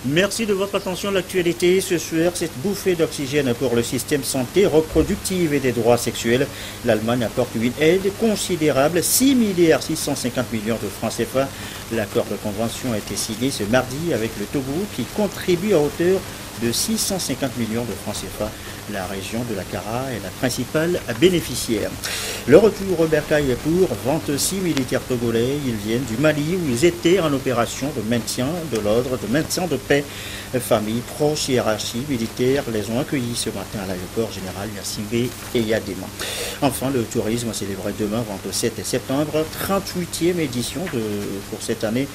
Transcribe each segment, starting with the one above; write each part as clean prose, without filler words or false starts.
Merci de votre attention à l'actualité. Ce soir, cette bouffée d'oxygène pour le système santé reproductive et des droits sexuels. L'Allemagne apporte une aide considérable, 6,650 milliards de francs CFA. L'accord de convention a été signé ce mardi avec le Togo qui contribue à hauteur de 650 millions de francs CFA. La région de la Kara est la principale bénéficiaire. Le retour au bercail pour 26 militaires togolais. Ils viennent du Mali où ils étaient en opération de maintien de l'ordre, de maintien de paix. Familles, proches, hiérarchies militaires les ont accueillis ce matin à l'aéroport général Yassingé et Yadema. Enfin, le tourisme célébré demain, 27 septembre, 38e édition pour cette année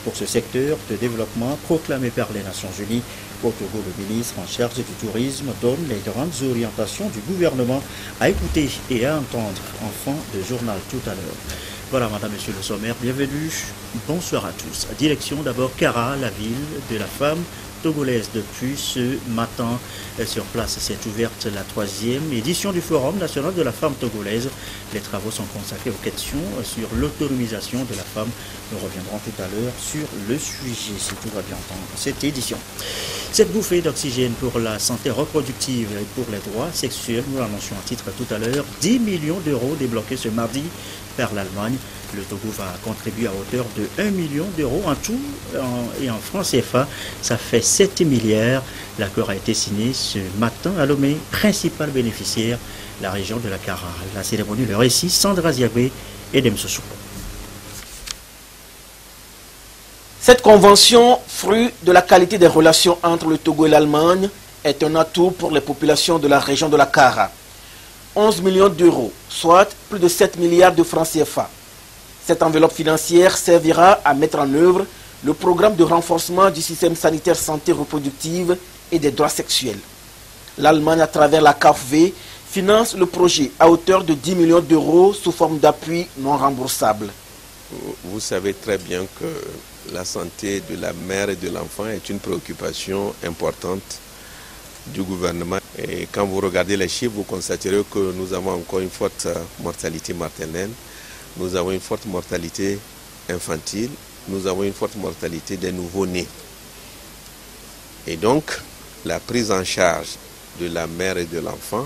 pour ce secteur de développement proclamé par les Nations Unies. Au Togo, le ministre en charge du tourisme donne les grandes orientations du gouvernement à écouter et à entendre en fin de journal tout à l'heure. Voilà, madame, monsieur le sommaire, bienvenue. Bonsoir à tous. Direction d'abord Kara, la ville de la femme togolaise. Depuis ce matin, sur place s'est ouverte la 3e édition du Forum national de la femme togolaise. Les travaux sont consacrés aux questions sur l'autonomisation de la femme. Nous reviendrons tout à l'heure sur le sujet, si tout va bien entendre, cette édition. Cette bouffée d'oxygène pour la santé reproductive et pour les droits sexuels, nous l'annoncions à titre tout à l'heure, 10 millions d'euros débloqués ce mardi par l'Allemagne. Le Togo va contribuer à hauteur de 1 million d'euros en tout et en francs CFA. Ça fait 7 milliards. L'accord a été signé ce matin à Lomé, principal bénéficiaire, la région de la Kara. La cérémonie, le récit, Sandra Ziagbe et Demsousou. Cette convention, fruit de la qualité des relations entre le Togo et l'Allemagne, est un atout pour les populations de la région de la Kara. 11 millions d'euros, soit plus de 7 milliards de francs CFA. Cette enveloppe financière servira à mettre en œuvre le programme de renforcement du système sanitaire santé reproductive et des droits sexuels. L'Allemagne, à travers la KfW, finance le projet à hauteur de 10 millions d'euros sous forme d'appui non remboursable. Vous savez très bien que la santé de la mère et de l'enfant est une préoccupation importante du gouvernement. Et quand vous regardez les chiffres, vous constaterez que nous avons encore une forte mortalité maternelle, nous avons une forte mortalité infantile, nous avons une forte mortalité des nouveau-nés. Et donc, la prise en charge de la mère et de l'enfant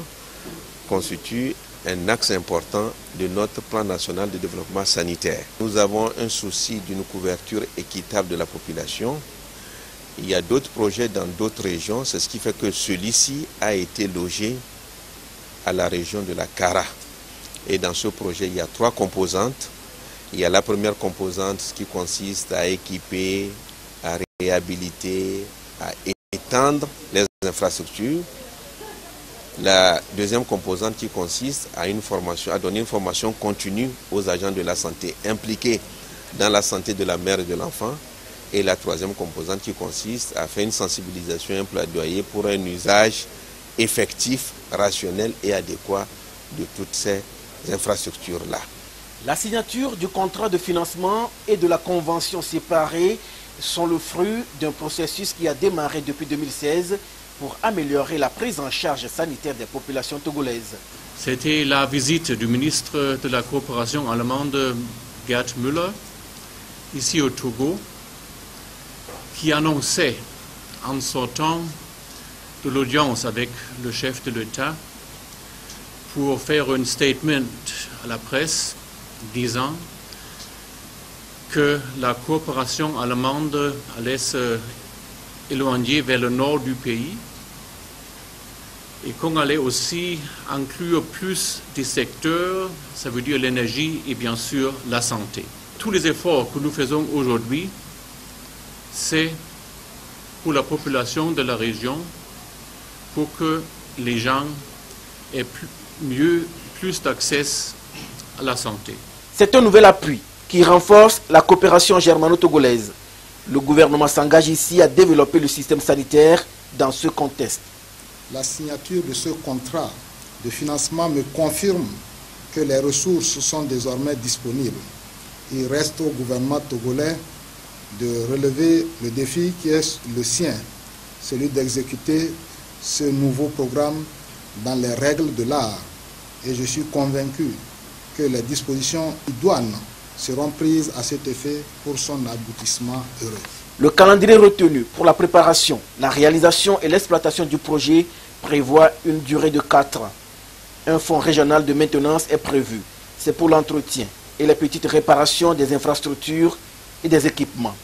constitue un axe important de notre plan national de développement sanitaire. Nous avons un souci d'une couverture équitable de la population. Il y a d'autres projets dans d'autres régions, c'est ce qui fait que celui-ci a été logé à la région de la Kara. Et dans ce projet, il y a 3 composantes. Il y a la première composante qui consiste à équiper, à réhabiliter, à étendre les infrastructures. La deuxième composante qui consiste à donner une formation continue aux agents de la santé impliqués dans la santé de la mère et de l'enfant. Et la troisième composante qui consiste à faire une sensibilisation et un plaidoyer pour un usage effectif, rationnel et adéquat de toutes ces infrastructures-là. La signature du contrat de financement et de la convention séparée sont le fruit d'un processus qui a démarré depuis 2016 pour améliorer la prise en charge sanitaire des populations togolaises. C'était la visite du ministre de la coopération allemande Gerd Müller, ici au Togo, qui annonçait en sortant de l'audience avec le chef de l'État pour faire un statement à la presse disant que la coopération allemande allait se éloigner vers le nord du pays et qu'on allait aussi inclure plus des secteurs, ça veut dire l'énergie et bien sûr la santé. Tous les efforts que nous faisons aujourd'hui, c'est pour la population de la région, pour que les gens aient plus d'accès à la santé. C'est un nouvel appui qui renforce la coopération germano-togolaise. Le gouvernement s'engage ici à développer le système sanitaire dans ce contexte. La signature de ce contrat de financement me confirme que les ressources sont désormais disponibles. Il reste au gouvernement togolais de relever le défi qui est le sien, celui d'exécuter ce nouveau programme dans les règles de l'art. Et je suis convaincu que les dispositions idoines seront prises à cet effet pour son aboutissement heureux. Le calendrier retenu pour la préparation, la réalisation et l'exploitation du projet prévoit une durée de 4 ans. Un fonds régional de maintenance est prévu. C'est pour l'entretien et les petites réparations des infrastructures et des équipements.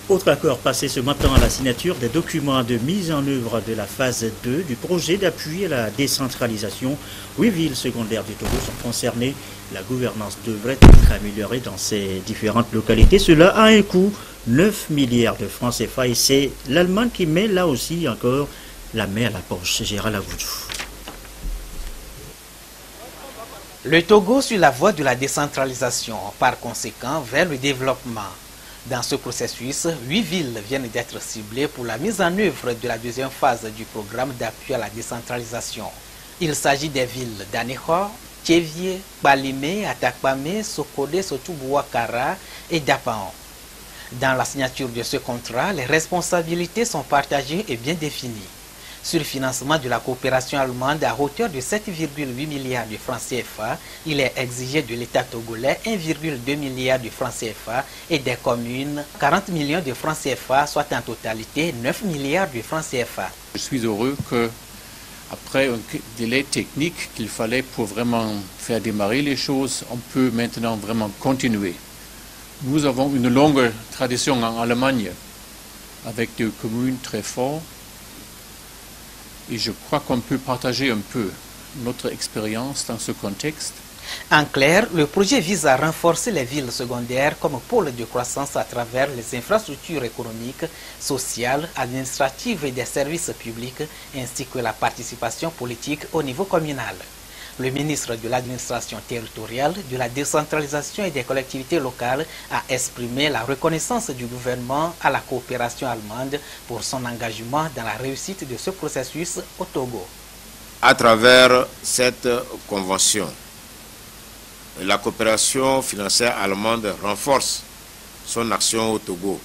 Autre accord passé ce matin à la signature des documents de mise en œuvre de la phase 2 du projet d'appui à la décentralisation. 8 villes secondaires du Togo sont concernées. La gouvernance devrait être améliorée dans ces différentes localités. Cela a un coût, 9 milliards de francs CFA, et c'est l'Allemagne qui met là aussi encore la main à la poche. Gérald Agoudou. Le Togo sur la voie de la décentralisation, par conséquent vers le développement. Dans ce processus, 8 villes viennent d'être ciblées pour la mise en œuvre de la deuxième phase du programme d'appui à la décentralisation. Il s'agit des villes d'Anéhor, Tchévié, Balimé, Atakpamé, Sokodé, Sotoubouakara et Dapaon. Dans la signature de ce contrat, les responsabilités sont partagées et bien définies. Sur le financement de la coopération allemande à hauteur de 7,8 milliards de francs CFA, il est exigé de l'État togolais 1,2 milliard de francs CFA et des communes 40 millions de francs CFA, soit en totalité 9 milliards de francs CFA. Je suis heureux qu'après un délai technique qu'il fallait pour vraiment faire démarrer les choses, on peut maintenant vraiment continuer. Nous avons une longue tradition en Allemagne avec des communes très fortes. Et je crois qu'on peut partager un peu notre expérience dans ce contexte. En clair, le projet vise à renforcer les villes secondaires comme pôle de croissance à travers les infrastructures économiques, sociales, administratives et des services publics, ainsi que la participation politique au niveau communal. Le ministre de l'administration territoriale, de la décentralisation et des collectivités locales a exprimé la reconnaissance du gouvernement à la coopération allemande pour son engagement dans la réussite de ce processus au Togo. À travers cette convention, la coopération financière allemande renforce son action au Togo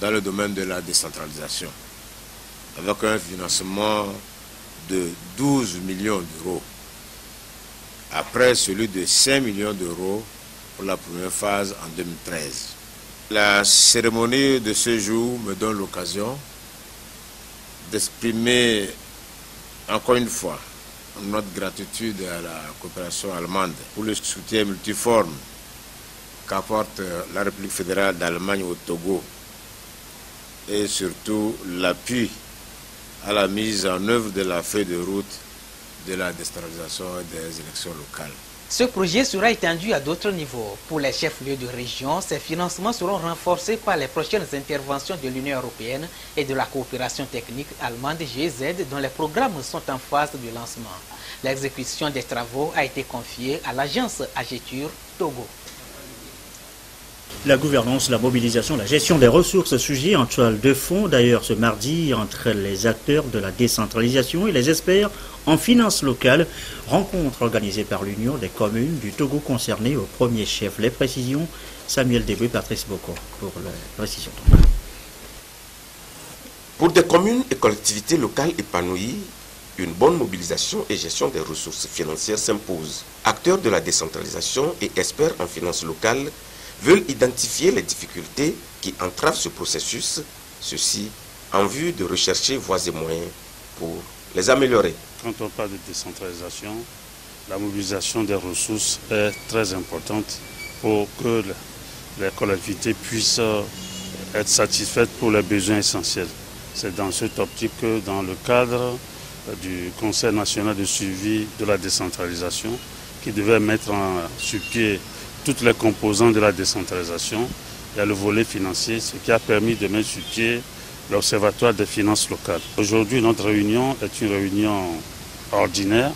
dans le domaine de la décentralisation, avec un financement de 12 millions d'euros. Après celui de 5 millions d'euros pour la première phase en 2013. La cérémonie de ce jour me donne l'occasion d'exprimer encore une fois notre gratitude à la coopération allemande pour le soutien multiforme qu'apporte la République fédérale d'Allemagne au Togo et surtout l'appui à la mise en œuvre de la feuille de route de la décentralisation des élections locales. Ce projet sera étendu à d'autres niveaux. Pour les chefs-lieux de région, ces financements seront renforcés par les prochaines interventions de l'Union européenne et de la coopération technique allemande GZ, dont les programmes sont en phase de lancement. L'exécution des travaux a été confiée à l'agence Agetur Togo. La gouvernance, la mobilisation, la gestion des ressources, sujet en toile de fond d'ailleurs ce mardi entre les acteurs de la décentralisation et les experts en finances locales. Rencontre organisée par l'Union des communes du Togo concernées au premier chef. Les précisions, Samuel Deboué, Patrice Bocco pour les précisions. Pour des communes et collectivités locales épanouies, une bonne mobilisation et gestion des ressources financières s'impose. Acteurs de la décentralisation et experts en finances locales veulent identifier les difficultés qui entravent ce processus, ceci en vue de rechercher voies et moyens pour les améliorer. Quand on parle de décentralisation, la mobilisation des ressources est très importante pour que les collectivités puissent être satisfaites pour les besoins essentiels. C'est dans cette optique que dans le cadre du Conseil national de suivi de la décentralisation, qui devait mettre sur pied toutes les composantes de la décentralisation, il y a le volet financier, ce qui a permis de mettre sur pied l'Observatoire des finances locales. Aujourd'hui, notre réunion est une réunion ordinaire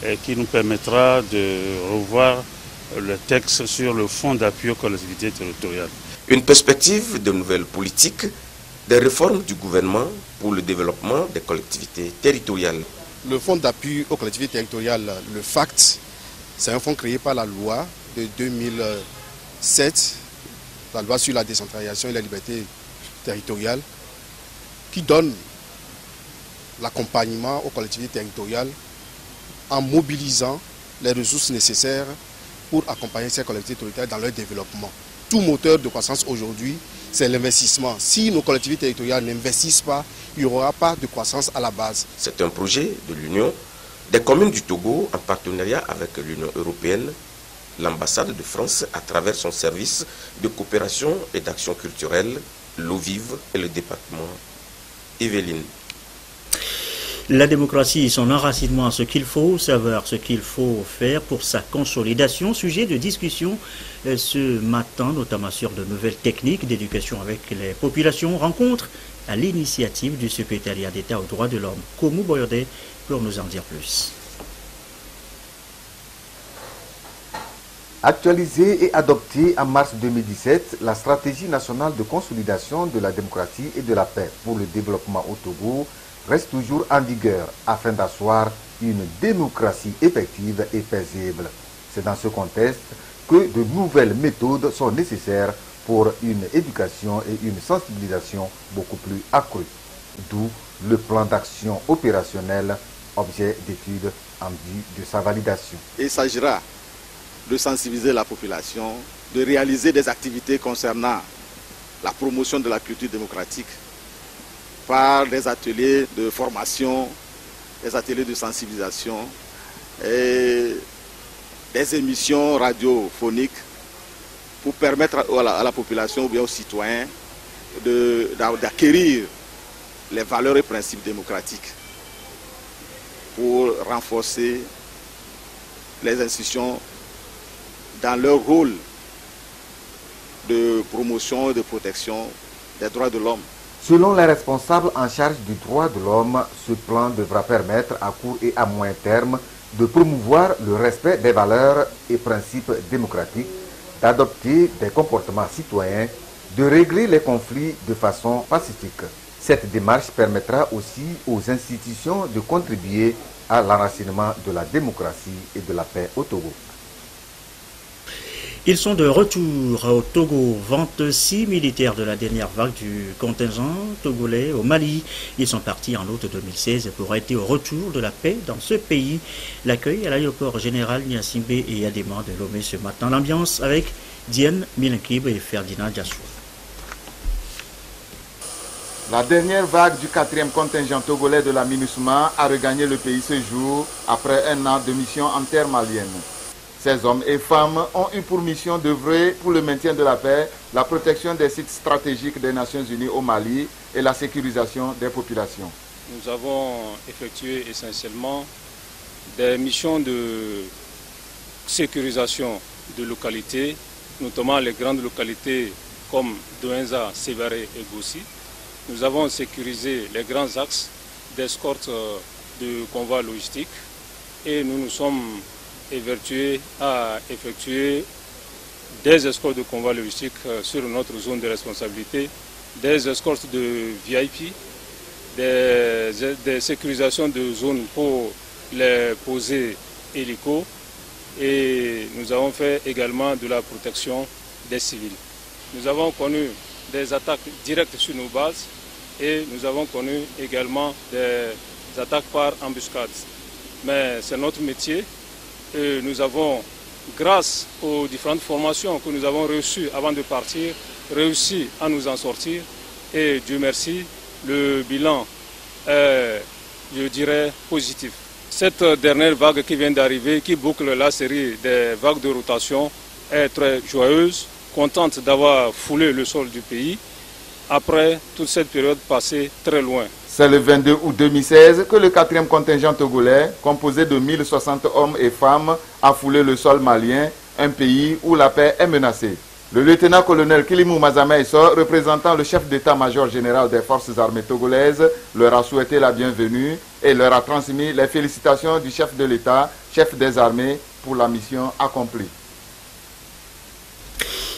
et qui nous permettra de revoir le texte sur le fonds d'appui aux collectivités territoriales. Une perspective de nouvelles politiques, des réformes du gouvernement pour le développement des collectivités territoriales. Le fonds d'appui aux collectivités territoriales, le FACT, c'est un fonds créé par la loi de 2007, la loi sur la décentralisation et la liberté territoriale, qui donne l'accompagnement aux collectivités territoriales en mobilisant les ressources nécessaires pour accompagner ces collectivités territoriales dans leur développement. tout moteur de croissance aujourd'hui, c'est l'investissement. Si nos collectivités territoriales n'investissent pas, il n'y aura pas de croissance à la base. C'est un projet de l'Union, des communes du Togo en partenariat avec l'Union européenne, l'ambassade de France à travers son service de coopération et d'action culturelle, l'eau vive et le département. Evelyne. La démocratie, son enracinement, ce qu'il faut savoir, ce qu'il faut faire pour sa consolidation. Sujet de discussion ce matin, notamment sur de nouvelles techniques d'éducation avec les populations. Rencontre à l'initiative du secrétariat d'État aux droits de l'homme. Koumou Boyode pour nous en dire plus. Actualisée et adoptée en mars 2017, la stratégie nationale de consolidation de la démocratie et de la paix pour le développement au Togo reste toujours en vigueur afin d'asseoir une démocratie effective et paisible. C'est dans ce contexte que de nouvelles méthodes sont nécessaires pour une éducation et une sensibilisation beaucoup plus accrue. D'où le plan d'action opérationnel, objet d'étude en vue de sa validation. Il s'agira de sensibiliser la population, de réaliser des activités concernant la promotion de la culture démocratique par des ateliers de formation, des ateliers de sensibilisation et des émissions radiophoniques pour permettre à la population ou bien aux citoyens d'acquérir les valeurs et principes démocratiques pour renforcer les institutions dans leur rôle de promotion et de protection des droits de l'homme. Selon les responsables en charge du droit de l'homme, ce plan devra permettre à court et à moyen terme de promouvoir le respect des valeurs et principes démocratiques, d'adopter des comportements citoyens, de régler les conflits de façon pacifique. Cette démarche permettra aussi aux institutions de contribuer à l'enracinement de la démocratie et de la paix au Togo. Ils sont de retour au Togo. 26 militaires de la dernière vague du contingent togolais au Mali. Ils sont partis en août 2016 pour aider au retour de la paix dans ce pays. L'accueil à l'aéroport général Niasimbe et Yadema de Lomé ce matin. L'ambiance avec Diane Milankib et Ferdinand Diassou. La dernière vague du 4e contingent togolais de la MINUSMA a regagné le pays ce jour après un an de mission en terre malienne. Ces hommes et femmes ont eu pour mission d'œuvrer pour le maintien de la paix, la protection des sites stratégiques des Nations Unies au Mali et la sécurisation des populations. Nous avons effectué essentiellement des missions de sécurisation de localités, notamment les grandes localités comme Douenza, Sévaré et Gossi. Nous avons sécurisé les grands axes d'escorte de convois logistiques et nous nous sommes évertués à effectuer des escortes de convois logistiques sur notre zone de responsabilité, des escortes de VIP, des sécurisations de zones pour les posées hélicos et nous avons fait également de la protection des civils. Nous avons connu des attaques directes sur nos bases et nous avons connu également des attaques par embuscade. Mais c'est notre métier. Et nous avons, grâce aux différentes formations que nous avons reçues avant de partir, réussi à nous en sortir. Et Dieu merci, le bilan est, je dirais, positif. Cette dernière vague qui vient d'arriver, qui boucle la série des vagues de rotation, est très joyeuse, contente d'avoir foulé le sol du pays après toute cette période passée très loin. C'est le 22 août 2016 que le 4e contingent togolais, composé de 1060 hommes et femmes, a foulé le sol malien, un pays où la paix est menacée. Le lieutenant-colonel Kilimou Mazamaïso, représentant le chef d'état-major général des forces armées togolaises, leur a souhaité la bienvenue et leur a transmis les félicitations du chef de l'État, chef des armées, pour la mission accomplie.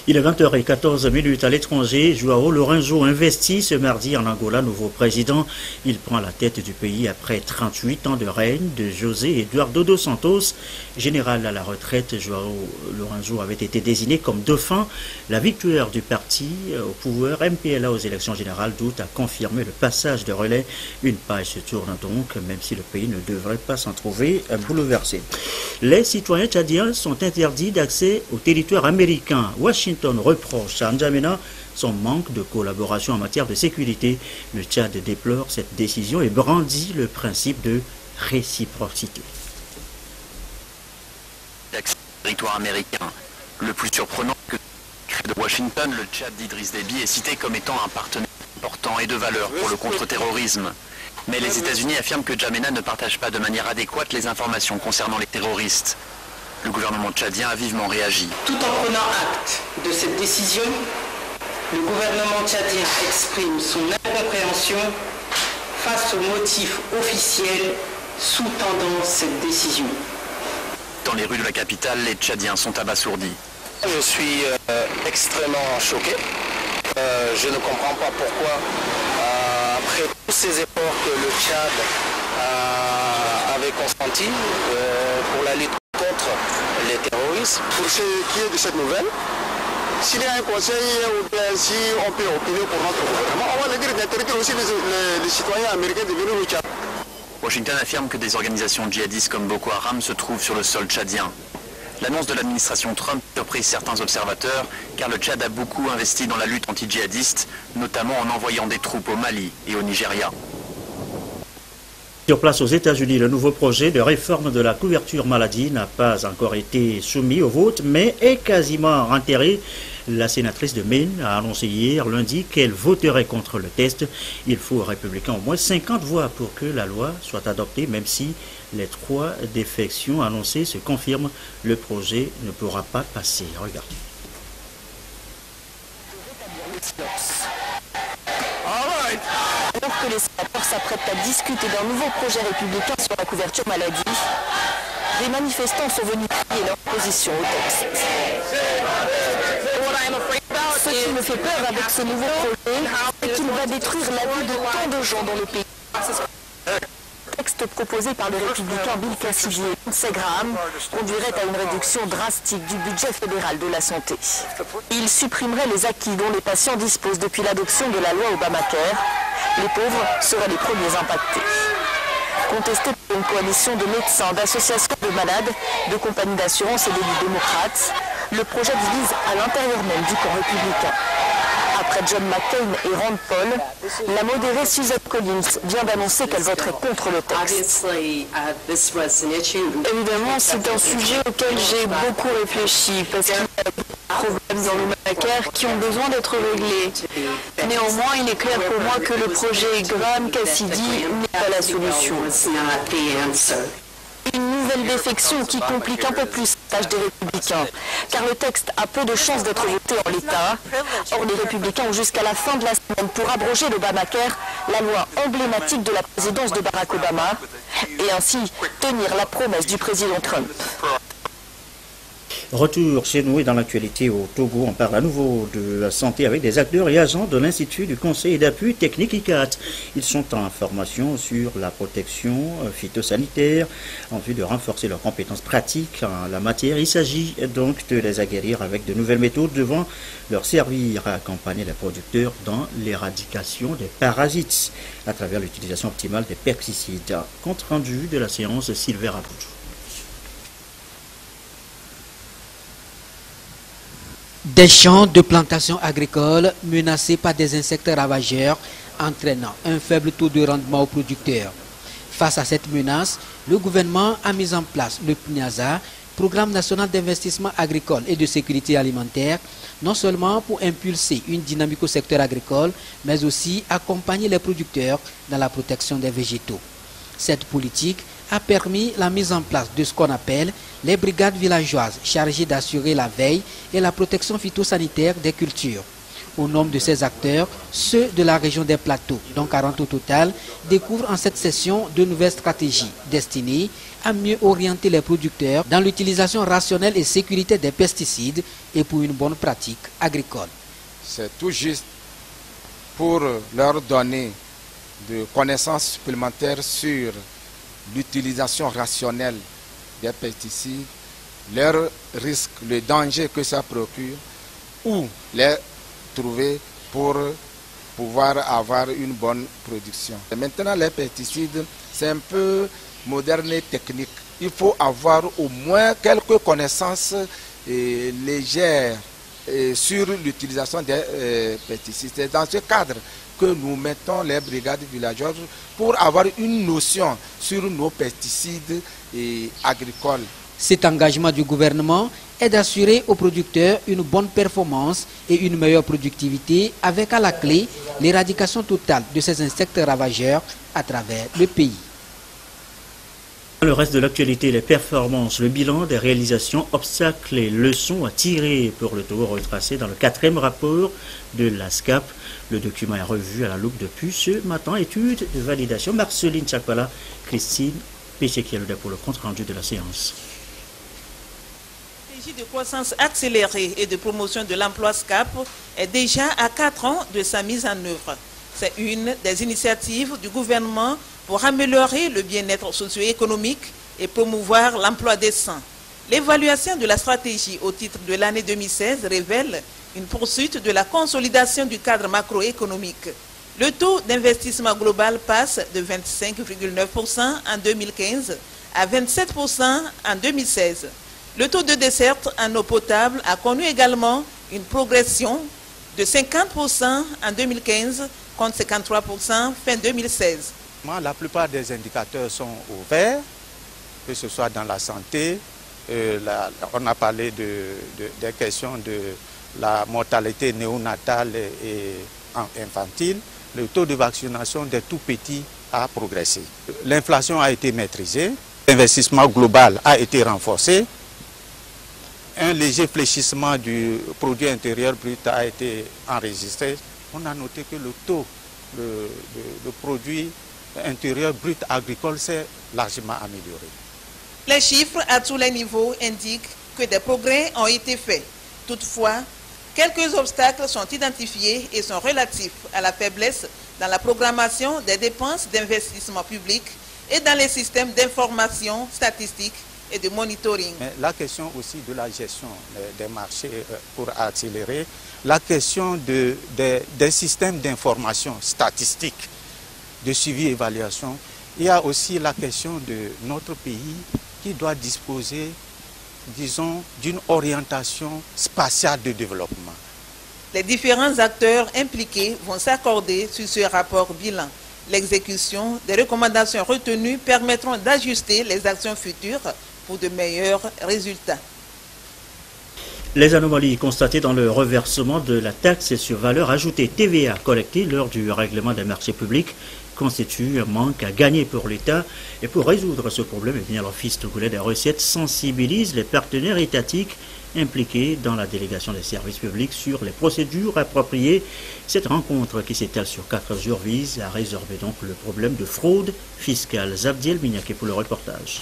Il est 20h14 à l'étranger. João Lourenço investit ce mardi en Angola, nouveau président. Il prend la tête du pays après 38 ans de règne de José Eduardo dos Santos. Général à la retraite, João Lourenço avait été désigné comme dauphin. La victoire du parti au pouvoir MPLA aux élections générales d'août a confirmé le passage de relais. Une page se tourne donc, même si le pays ne devrait pas s'en trouver bouleversé. Les citoyens tchadiens sont interdits d'accès au territoire américain. Washington Washington reproche à N'Djamena son manque de collaboration en matière de sécurité. Le Tchad déplore cette décision et brandit le principe de réciprocité. Territoire américain. Le plus surprenant que de Washington, le Tchad d'Idriss Déby est cité comme étant un partenaire important et de valeur pour le contre-terrorisme. Mais les États-Unis affirment que N'Djamena ne partage pas de manière adéquate les informations concernant les terroristes. Le gouvernement tchadien a vivement réagi. Tout en prenant acte de cette décision, le gouvernement tchadien exprime son incompréhension face aux motifs officiels sous-tendant cette décision. Dans les rues de la capitale, les Tchadiens sont abasourdis. Je suis extrêmement choqué. Je ne comprends pas pourquoi, après tous ces efforts que le Tchad avait consentis pour la lutte contre les terroristes. Pour ce qui est de cette nouvelle, s'il y a un conseil ou bien si on peut opiner pour notre gouvernement, on va le dire d'interroger aussi les citoyens américains de venir au Tchad. Washington affirme que des organisations djihadistes comme Boko Haram se trouvent sur le sol tchadien. L'annonce de l'administration Trump surprise certains observateurs, car le Tchad a beaucoup investi dans la lutte anti-djihadiste, notamment en envoyant des troupes au Mali et au Nigeria. Sur place aux États-Unis, le nouveau projet de réforme de la couverture maladie n'a pas encore été soumis au vote, mais est quasiment enterré. La sénatrice de Maine a annoncé hier lundi qu'elle voterait contre le test. Il faut aux républicains au moins 50 voix pour que la loi soit adoptée, même si les 3 défections annoncées se confirment. Le projet ne pourra pas passer. Regardez. Alors que les sénateurs s'apprêtent à discuter d'un nouveau projet républicain sur la couverture maladie, des manifestants sont venus crier leur position au texte. Ce qui me fait peur avec ce nouveau projet, c'est qu'il va détruire la vie de tant de gens dans le pays. Le texte proposé par le républicain Bill Cassidy et Lindsey Graham conduirait à une réduction drastique du budget fédéral de la santé. Il supprimerait les acquis dont les patients disposent depuis l'adoption de la loi Obamacare. Les pauvres seraient les premiers impactés. Contesté par une coalition de médecins, d'associations de malades, de compagnies d'assurance et d'élus démocrates, le projet divise à l'intérieur même du camp républicain. Après John McCain et Rand Paul, la modérée Suzette Collins vient d'annoncer qu'elle voterait contre le texte. Évidemment, c'est un sujet auquel j'ai beaucoup réfléchi parce qu'il y a des problèmes dans l'Obamacare qui ont besoin d'être réglés. Néanmoins, il est clair pour moi que le projet Graham-Cassidy n'est pas la solution. Une nouvelle défection qui complique un peu plus la tâche des républicains, car le texte a peu de chances d'être voté en l'état. Or, les républicains ont jusqu'à la fin de la semaine pour abroger l'Obamacare, la loi emblématique de la présidence de Barack Obama, et ainsi tenir la promesse du président Trump. Retour chez nous et dans l'actualité au Togo, on parle à nouveau de la santé avec des acteurs et agents de l'Institut du Conseil et d'Appui Technique ICAT. Ils sont en formation sur la protection phytosanitaire en vue de renforcer leurs compétences pratiques en la matière. Il s'agit donc de les aguerrir avec de nouvelles méthodes devant leur servir à accompagner les producteurs dans l'éradication des parasites à travers l'utilisation optimale des pesticides. Compte rendu de la séance Sylvain Rapoujou. Des champs de plantations agricoles menacés par des insectes ravageurs entraînant un faible taux de rendement aux producteurs. Face à cette menace, le gouvernement a mis en place le PNIASA, Programme national d'investissement agricole et de sécurité alimentaire, non seulement pour impulser une dynamique au secteur agricole, mais aussi accompagner les producteurs dans la protection des végétaux. Cette politique a permis la mise en place de ce qu'on appelle les brigades villageoises chargées d'assurer la veille et la protection phytosanitaire des cultures. Au nombre de ces acteurs, ceux de la région des plateaux, dont 40 au total, découvrent en cette session de nouvelles stratégies destinées à mieux orienter les producteurs dans l'utilisation rationnelle et sécuritaire des pesticides et pour une bonne pratique agricole. C'est tout juste pour leur donner de connaissances supplémentaires sur l'utilisation rationnelle des pesticides, leurs risques, le danger que ça procure, ou les trouver pour pouvoir avoir une bonne production. Et maintenant, les pesticides, c'est un peu moderne et technique. Il faut avoir au moins quelques connaissances légères sur l'utilisation des pesticides. C'est dans ce cadre que nous mettons les brigades villageoises pour avoir une notion sur nos pesticides agricoles. Cet engagement du gouvernement est d'assurer aux producteurs une bonne performance et une meilleure productivité avec à la clé l'éradication totale de ces insectes ravageurs à travers le pays. Le reste de l'actualité, les performances, le bilan des réalisations, obstacles et leçons à tirer pour le Togo retracé dans le 4e rapport de la SCAP. Le document est revu à la loupe depuis ce matin. Étude de validation. Marceline Chakpala, Christine Péchekielda pour le compte rendu de la séance. La stratégie de croissance accélérée et de promotion de l'emploi SCAP est déjà à 4 ans de sa mise en œuvre. C'est une des initiatives du gouvernement pour améliorer le bien-être socio-économique et promouvoir l'emploi décent. L'évaluation de la stratégie au titre de l'année 2016 révèle une poursuite de la consolidation du cadre macroéconomique. Le taux d'investissement global passe de 25,9% en 2015 à 27% en 2016. Le taux de desserte en eau potable a connu également une progression de 50% en 2015 contre 53% fin 2016. La plupart des indicateurs sont au vert, que ce soit dans la santé, on a parlé des questions de la mortalité néonatale et infantile. Le taux de vaccination des tout-petits a progressé. L'inflation a été maîtrisée, l'investissement global a été renforcé, un léger fléchissement du produit intérieur brut a été enregistré. On a noté que le taux de produit intérieur brut agricole s'est largement amélioré. Les chiffres à tous les niveaux indiquent que des progrès ont été faits. Toutefois, quelques obstacles sont identifiés et sont relatifs à la faiblesse dans la programmation des dépenses d'investissement public et dans les systèmes d'information statistique et de monitoring. Mais la question aussi de la gestion des marchés pour accélérer, la question des systèmes d'information statistique, de suivi et évaluation, il y a aussi la question de notre pays qui doit disposer, disons, d'une orientation spatiale de développement. Les différents acteurs impliqués vont s'accorder sur ce rapport bilan. L'exécution des recommandations retenues permettront d'ajuster les actions futures pour de meilleurs résultats. Les anomalies constatées dans le reversement de la taxe sur valeur ajoutée TVA collectée lors du règlement des marchés publics constituent un manque à gagner pour l'État. Et pour résoudre ce problème, l'Office togolais des recettes sensibilise les partenaires étatiques impliqués dans la délégation des services publics sur les procédures appropriées. Cette rencontre qui s'étale sur 4 jours vise à résorber donc le problème de fraude fiscale. Zabdiel Mignaké pour le reportage.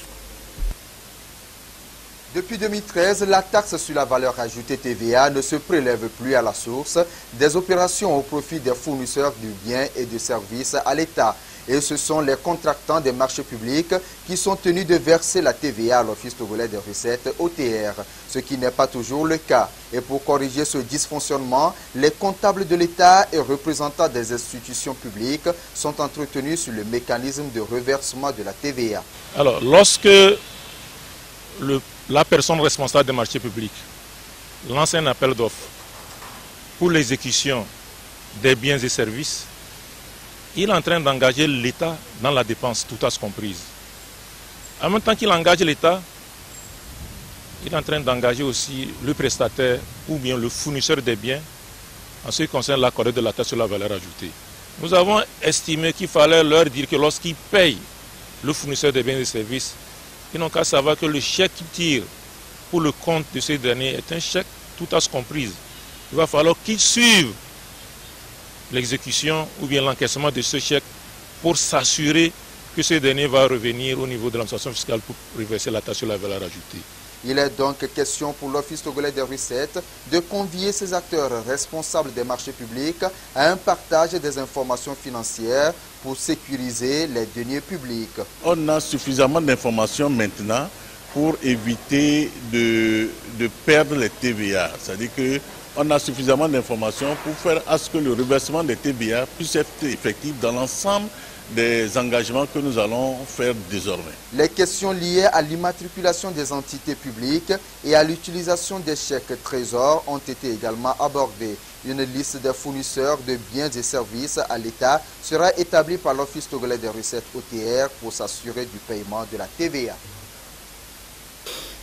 Depuis 2013, la taxe sur la valeur ajoutée TVA ne se prélève plus à la source des opérations au profit des fournisseurs de biens et de services à l'État. Et ce sont les contractants des marchés publics qui sont tenus de verser la TVA à l'Office togolais des recettes OTR, ce qui n'est pas toujours le cas. Et pour corriger ce dysfonctionnement, les comptables de l'État et représentants des institutions publiques sont entretenus sur le mécanisme de reversement de la TVA. Alors, lorsque la personne responsable des marchés publics lance un appel d'offres pour l'exécution des biens et services, il est en train d'engager l'État dans la dépense, tout à ce comprise. En même temps qu'il engage l'État, il est en train d'engager aussi le prestataire ou bien le fournisseur des biens en ce qui concerne la collecte de la taxe sur la valeur ajoutée. Nous avons estimé qu'il fallait leur dire que lorsqu'ils payent le fournisseur des biens et services, ils n'ont qu'à savoir que le chèque qu'ils tirent pour le compte de ces derniers est un chèque tout à ce comprise. Il va falloir qu'ils suivent l'exécution ou bien l'encaissement de ce chèque pour s'assurer que ce dernier va revenir au niveau de l'administration fiscale pour reverser la taxe sur la valeur ajoutée. Il est donc question pour l'Office togolais des recettes de convier ces acteurs responsables des marchés publics à un partage des informations financières pour sécuriser les deniers publics. On a suffisamment d'informations maintenant pour éviter de perdre les TVA. C'est-à-dire on a suffisamment d'informations pour faire à ce que le reversement des TVA puisse être effectif dans l'ensemble des engagements que nous allons faire désormais. Les questions liées à l'immatriculation des entités publiques et à l'utilisation des chèques trésors ont été également abordées. Une liste des fournisseurs de biens et services à l'État sera établie par l'Office togolais des recettes OTR pour s'assurer du paiement de la TVA.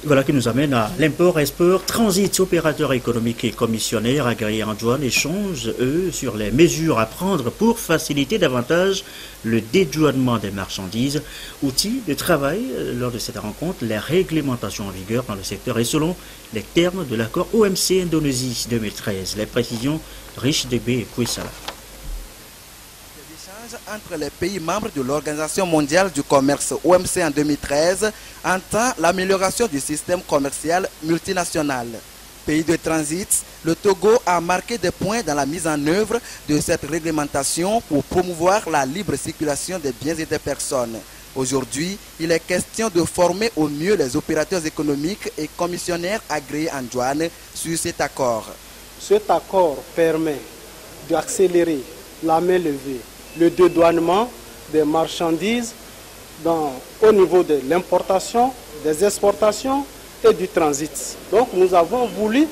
Voilà qui nous amène à l'import-export. Transit, opérateurs économiques et commissionnaires agréés en douane échangent, eux, sur les mesures à prendre pour faciliter davantage le dédouanement des marchandises. Outil de travail lors de cette rencontre, les réglementations en vigueur dans le secteur et selon les termes de l'accord OMC Indonésie 2013. Les précisions, Rich Debé et Kouissala. Entre les pays membres de l'Organisation mondiale du commerce OMC en 2013 entend l'amélioration du système commercial multinational. Pays de transit, le Togo a marqué des points dans la mise en œuvre de cette réglementation pour promouvoir la libre circulation des biens et des personnes. Aujourd'hui, il est question de former au mieux les opérateurs économiques et commissionnaires agréés en douane sur cet accord. Cet accord permet d'accélérer la main levée, le dédouanement des marchandises au niveau de l'importation, des exportations et du transit. Donc nous avons voulu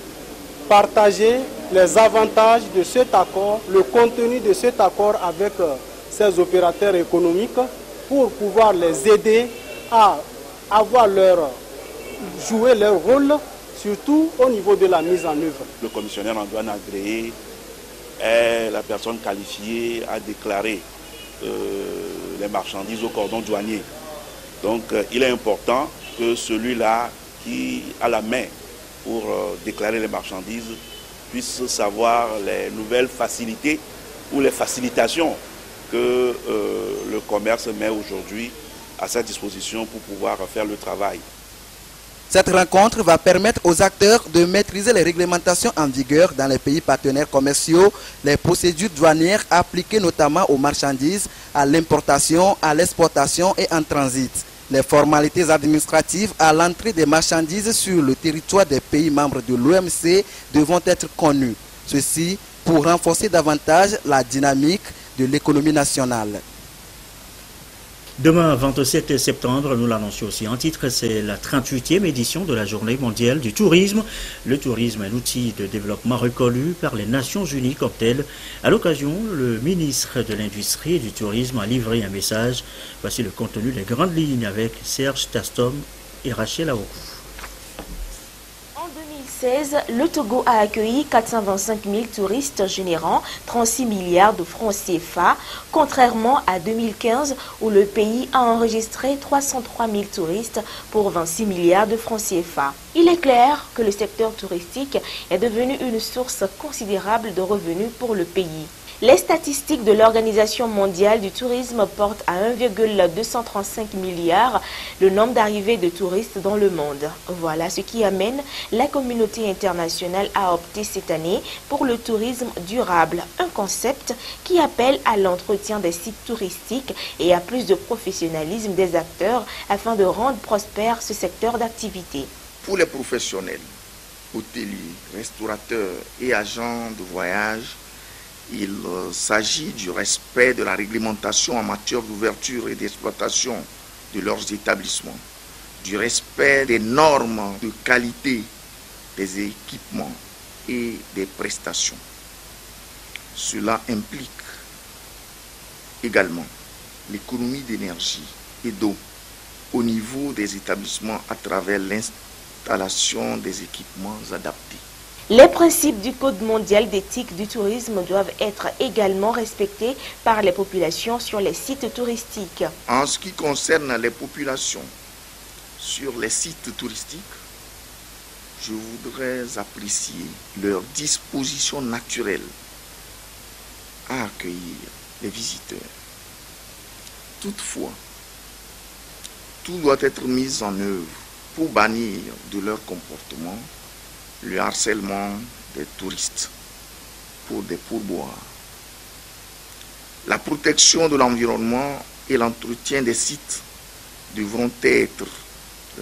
partager les avantages de cet accord, le contenu de cet accord avec ces opérateurs économiques pour pouvoir les aider à jouer leur rôle, surtout au niveau de la mise en œuvre. Le commissionnaire en douane agréé est la personne qualifiée à déclarer les marchandises au cordon douanier. Donc il est important que celui-là qui a la main pour déclarer les marchandises puisse savoir les nouvelles facilités ou les facilitations que le commerce met aujourd'hui à sa disposition pour pouvoir faire le travail. Cette rencontre va permettre aux acteurs de maîtriser les réglementations en vigueur dans les pays partenaires commerciaux, les procédures douanières appliquées notamment aux marchandises, à l'importation, à l'exportation et en transit. Les formalités administratives à l'entrée des marchandises sur le territoire des pays membres de l'OMC devront être connues. Ceci pour renforcer davantage la dynamique de l'économie nationale. Demain, 27 septembre, nous l'annoncions aussi en titre, c'est la 38e édition de la Journée mondiale du tourisme. Le tourisme est un outil de développement reconnu par les Nations Unies comme tel. À l'occasion, le ministre de l'Industrie et du Tourisme a livré un message. Voici le contenu des grandes lignes avec Serge Tastom et Rachel Aokou. En 2016, le Togo a accueilli 425 000 touristes générant 36 milliards de francs CFA, contrairement à 2015 où le pays a enregistré 303 000 touristes pour 26 milliards de francs CFA. Il est clair que le secteur touristique est devenu une source considérable de revenus pour le pays. Les statistiques de l'Organisation mondiale du tourisme portent à 1,235 milliard le nombre d'arrivées de touristes dans le monde. Voilà ce qui amène la communauté internationale à opter cette année pour le tourisme durable, un concept qui appelle à l'entretien des sites touristiques et à plus de professionnalisme des acteurs afin de rendre prospère ce secteur d'activité. Pour les professionnels, hôteliers, restaurateurs et agents de voyage, il s'agit du respect de la réglementation en matière d'ouverture et d'exploitation de leurs établissements, du respect des normes de qualité des équipements et des prestations. Cela implique également l'économie d'énergie et d'eau au niveau des établissements à travers l'installation des équipements adaptés. Les principes du Code mondial d'éthique du tourisme doivent être également respectés par les populations sur les sites touristiques. En ce qui concerne les populations sur les sites touristiques, je voudrais apprécier leur disposition naturelle à accueillir les visiteurs. Toutefois, tout doit être mis en œuvre pour bannir de leur comportement le harcèlement des touristes pour des pourboires. La protection de l'environnement et l'entretien des sites devront être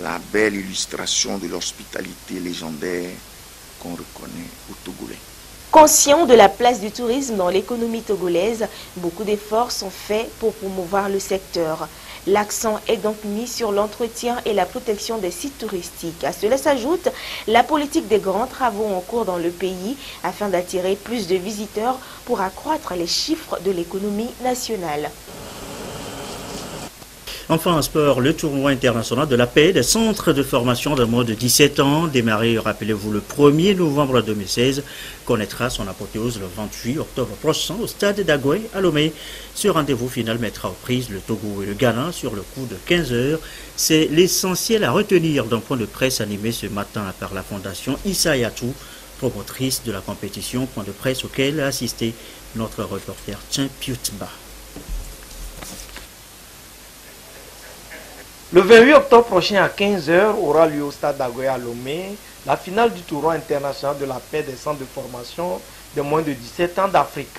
la belle illustration de l'hospitalité légendaire qu'on reconnaît aux Togolais. Conscient de la place du tourisme dans l'économie togolaise, beaucoup d'efforts sont faits pour promouvoir le secteur. L'accent est donc mis sur l'entretien et la protection des sites touristiques. À cela s'ajoute la politique des grands travaux en cours dans le pays afin d'attirer plus de visiteurs pour accroître les chiffres de l'économie nationale. Enfin, en sport, le tournoi international de la paix des centres de formation de moins de 17 ans, démarré, rappelez-vous, le 1er novembre 2016, connaîtra son apothéose le 28 octobre prochain au stade d'Agoué à Lomé. Ce rendez-vous final mettra aux prises le Togo et le Ghana sur le coup de 15 heures. C'est l'essentiel à retenir d'un point de presse animé ce matin par la fondation Issa Yatou, promotrice de la compétition, point de presse auquel a assisté notre reporter Tien Piutba. Le 28 octobre prochain à 15h aura lieu au stade d'Agoué à Lomé la finale du tournoi international de la paix des centres de formation de moins de 17 ans d'Afrique.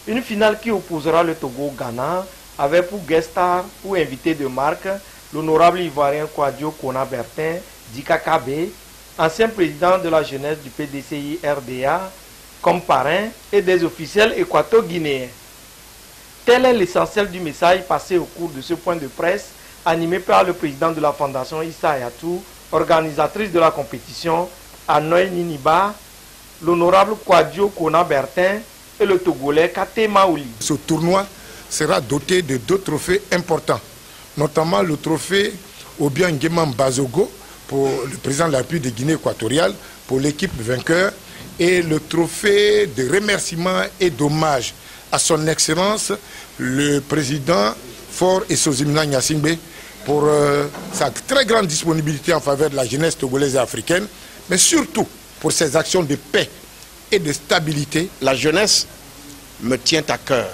Une finale qui opposera le Togo au Ghana avec pour guest star ou invité de marque l'honorable ivoirien Kouadio Kona Bertin d'Ikakabe, ancien président de la jeunesse du PDCI RDA, comme parrain et des officiels équato-guinéens. Tel est l'essentiel du message passé au cours de ce point de presse animé par le président de la fondation Issa Yatou, organisatrice de la compétition, Anoy Niniba, l'honorable Kouadio Kona Bertin et le Togolais Kate Maouli. Ce tournoi sera doté de 2 trophées importants, notamment le trophée Obiang Nguema Bazogo pour le président de la République de Guinée équatoriale, pour l'équipe vainqueur, et le trophée de remerciement et d'hommage à son excellence, le président Faure Essozimna Gnassingbé, pour sa très grande disponibilité en faveur de la jeunesse togolaise et africaine, mais surtout pour ses actions de paix et de stabilité. La jeunesse me tient à cœur.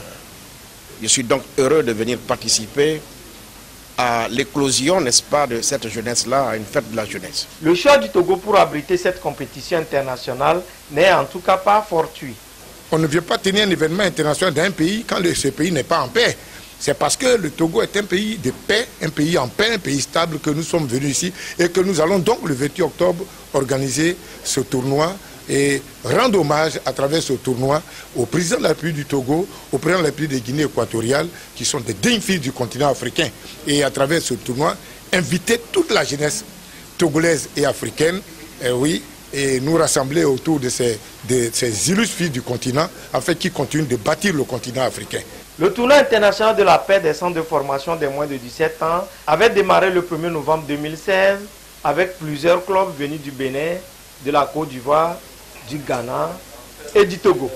Je suis donc heureux de venir participer à l'éclosion, n'est-ce pas, de cette jeunesse-là, à une fête de la jeunesse. Le choix du Togo pour abriter cette compétition internationale n'est en tout cas pas fortuit. On ne vient pas tenir un événement international d'un pays quand ce pays n'est pas en paix. C'est parce que le Togo est un pays de paix, un pays en paix, un pays stable que nous sommes venus ici et que nous allons donc le 28 octobre organiser ce tournoi et rendre hommage à travers ce tournoi au président de la République du Togo, au président de la République de Guinée équatoriale, qui sont des dignes fils du continent africain. Et à travers ce tournoi, inviter toute la jeunesse togolaise et africaine, et nous rassembler autour de ces illustres fils du continent, afin qu'ils continuent de bâtir le continent africain. Le tournoi international de la paix des centres de formation des moins de 17 ans avait démarré le 1er novembre 2016 avec plusieurs clubs venus du Bénin, de la Côte d'Ivoire, du Ghana et du Togo.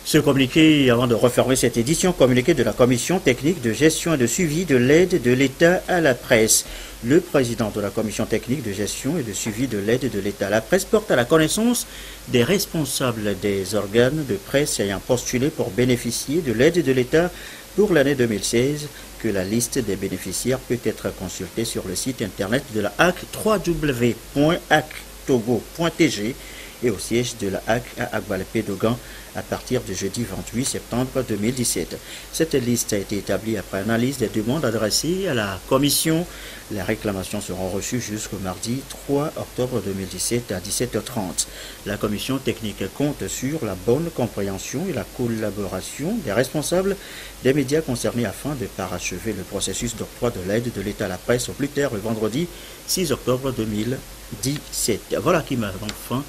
Ce communiqué, avant de refermer cette édition, communiqué de la Commission technique de gestion et de suivi de l'aide de l'État à la presse. Le président de la Commission technique de gestion et de suivi de l'aide de l'État à la presse porte à la connaissance des responsables des organes de presse ayant postulé pour bénéficier de l'aide de l'État pour l'année 2016 que la liste des bénéficiaires peut être consultée sur le site internet de la HAC www.hactogo.tg et au siège de la HAC à Agbalpé-Dogan à partir du jeudi 28 septembre 2017. Cette liste a été établie après analyse des demandes adressées à la Commission. Les réclamations seront reçues jusqu'au mardi 3 octobre 2017 à 17h30. La Commission technique compte sur la bonne compréhension et la collaboration des responsables des médias concernés afin de parachever le processus d'octroi de l'aide de l'État à la presse au plus tard le vendredi 6 octobre 2017. Voilà qui m'a donc fin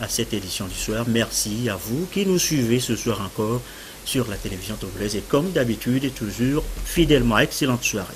à cette édition du soir. Merci à vous qui nous suivez ce soir encore sur la télévision togolaise et comme d'habitude et toujours fidèlement, excellente soirée.